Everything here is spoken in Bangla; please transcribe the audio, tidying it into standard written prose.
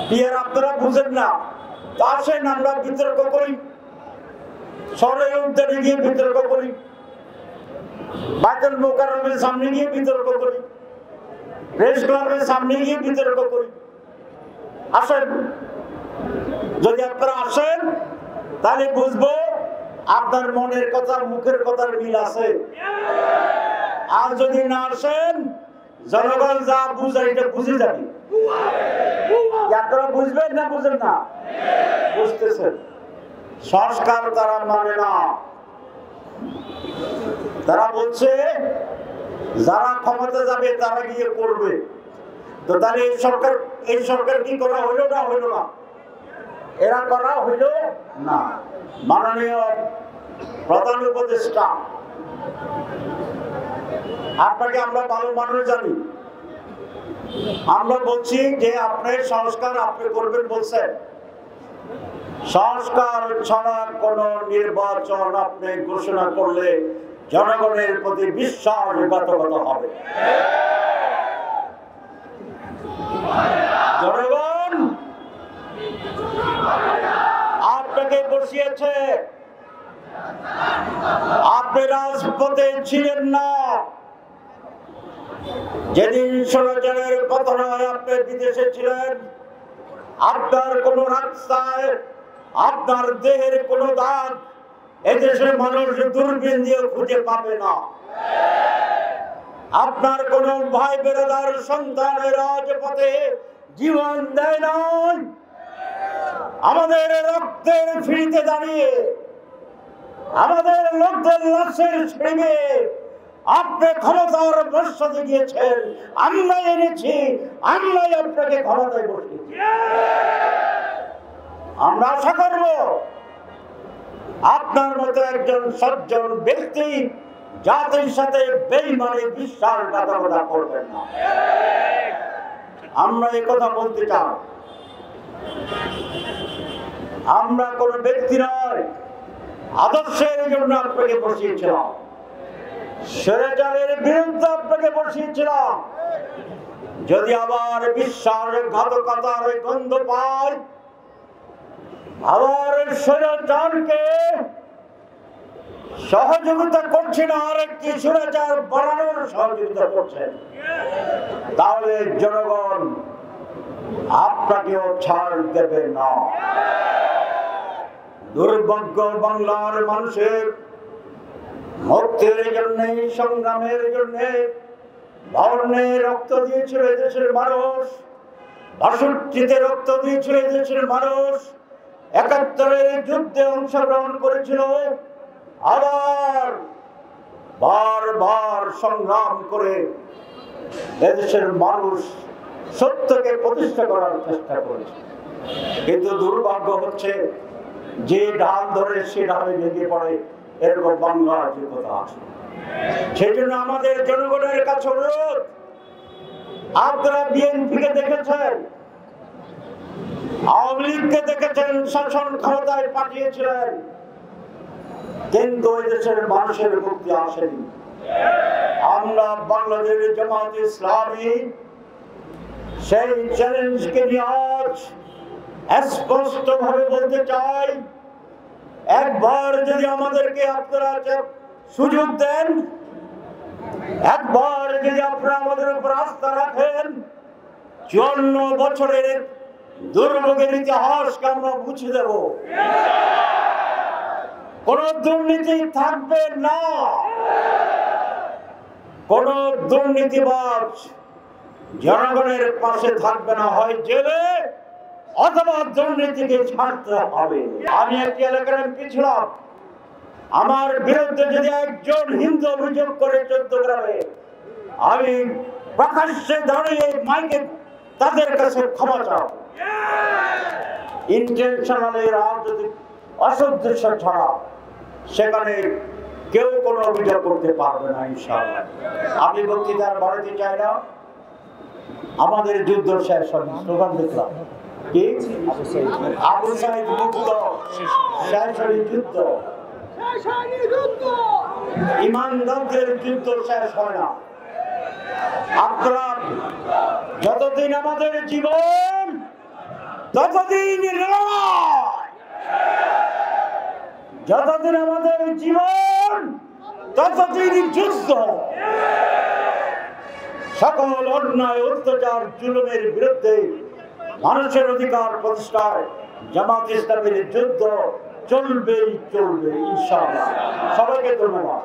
বিয়ের আপনারা বুঝেন না, আসেন আমরা বিতর্ক করি, শহরের উদ্যানে গিয়ে বিতর্ক করি, বাইতুল মুকাররমের সামনে গিয়ে বিতর্ক করি, প্রেস ক্লাবের সামনে গিয়ে বিতর্ক করি। আসেন, যদি আপনারা আসেন তাহলে বুঝবো আপনার মনের কথা মুখের কথার মিল আছে। আর যদি না আসেন, জনগণ যা বুঝে এটা বুঝে যাবে। আপনারা বুঝবেন না বুঝেন না? বুঝতেছেন। সংস্কার তারা মানে না, তারা বলছে যারা ক্ষমতা যাবে তারা গিয়ে করবে। তো তাহলে এই সরকার কি করা হইল না হইল না? এরা করা হইল না। মাননীয় প্রধান উপদেষ্টা, আপনাকে আমরা ভালো মানুষ জানি, আমরা বলছি যে আপনি সংস্কার আপনি করবেন বলছেন, সংস্কার ছাড়া কোন নির্বাচন আপনি ঘোষণা করলে জনগণের প্রতি বিশ্বাসঘাতকতা হবে। জনগণ আপনাকে বসিয়েছে, আপনি রাজপথে ছিলেন না। যেদিন স্বৈরাচারের পতন হয় আপনি বিদেশে ছিলেন। আপনার কোন রাস্তায় আপনার দেহের কোন দাগ এদেশের মানুষ দূরবীন দিয়ে খুঁজে পাবে না। আপনার কোন ভাই বেরাদার সন্তানের রাজপথে জীবন দেয় নাই। আমাদের রক্তের ফিরিতে দাঁড়িয়ে, আমাদের লোকদের লাশের ছিঁড়ে আপনি ক্ষমতার বর্ষাতে গিয়েছেন। আমরা এনেছি, আমরাই আপনাকে ক্ষমতায় বসিয়েছি। আমরা আশা করব আপনার মতো একজন সজ্জন ব্যক্তি জাতির সাথে বেঈমানি বিশ্বাসঘাতকতা করবেন না। আমরা এই কথা বলতে চাই। আমরা কোন ব্যক্তি নয়, আদর্শের জন্য আপনাকে বসিয়েছিলাম, স্বৈরাচারের বিরুদ্ধে আপনাকে বসিয়েছিলাম। যদি আবার বিশ্বাসঘাতকতার গন্ধ পায়, আবার স্বৈরাচারকে সহযোগিতা করছেন, আর একটি স্বৈরাচার বাড়ানোর সহযোগিতা করছেন, তাহলে জনগণ আপনাকেও ছাড় দেবে না। দুর্ভাগ্য বাংলার মানুষের মুক্তির জন্য, সংগ্রামের জন্য বর্ণে রক্ত দিয়েছিল এদেশের মানুষ, ৬২তে রক্ত দিয়েছিল এদেশের মানুষ, ৭১-এর যুদ্ধে অংশগ্রহণ করেছিল, আবার বারবার সংগ্রাম করে এদেশের মানুষ সত্যকে প্রতিষ্ঠা করার চেষ্টা করেছে। কিন্তু দুর্ভাগ্য হচ্ছে যে ঢাল ধরে সে ঢালে ভেঙে পড়ে, এরকম বাংলার যে কথা আছে। সেই জন্য আমাদের জনগণের কাছে অনুরোধ, আপনারা বিএনপিকে দেখেছেন, আওয়ামী লীগকে দেখেছেন, শাসন ক্ষমতায় পাঠিয়েছিলেন, কিন্তু ওই দেশের মানুষের মুক্তি আসেনি। আমরা বাংলাদেশ জামাত ইসলামী সেই চ্যালেঞ্জকে নিয়ে আজ স্পষ্ট ভাবে বলতে চাই, একবার যদি আমাদেরকে আপনারা সুযোগ দেন, একবার যদি আপনারা আমাদের উপর আস্থা রাখেন, ৫৪ বছরের দুর্ভোগের ইতিহাসকে আমরা মুছে দেব। কোন দুর্নীতি থাকবে না, কোন দুর্নীতিবাজ জনগণের পাশে থাকবে না, হয় জেলে অথবা দুর্নীতিকে ছাড়তে হবে। আমি একটি এলাকার এমপি ছিলাম, আমার বিরুদ্ধে যদি একজন হিন্দু অভিযোগ করে ১৪ গ্রামে, আমি প্রকাশ্যে দাঁড়িয়ে মাইকে তাদের কাছে ক্ষমা চাও। ইন্টেনশনালি রাজনৈতিক অসুদ্দেশ্য ছাড়া সেখানে কেউ কোনো অভিযোগ করতে পারবে না ইনশাআল্লাহ। আমি বক্তৃতার বাড়াতে চাই না, আমাদের যুদ্ধ শেষ হয়নি, স্লোগান দেখলাম কি আবু সাইদ মুক্ত, শেষ হয়নি যুদ্ধ, ইমানদারদের যুদ্ধ শেষ হয় না। আপনারা যতদিন আমাদের জীবন যতদিন লড়াই, যতদিন আমাদের জীবন, ততদিন যুদ্ধ। সকল অন্যায়, অত্যাচার, জুলুমের বিরুদ্ধে মানুষের অধিকার প্রতিষ্ঠায় জামাত ইসলামের যুদ্ধ চলবেই চলবে ইনশাআল্লাহ। সবাইকে ধন্যবাদ।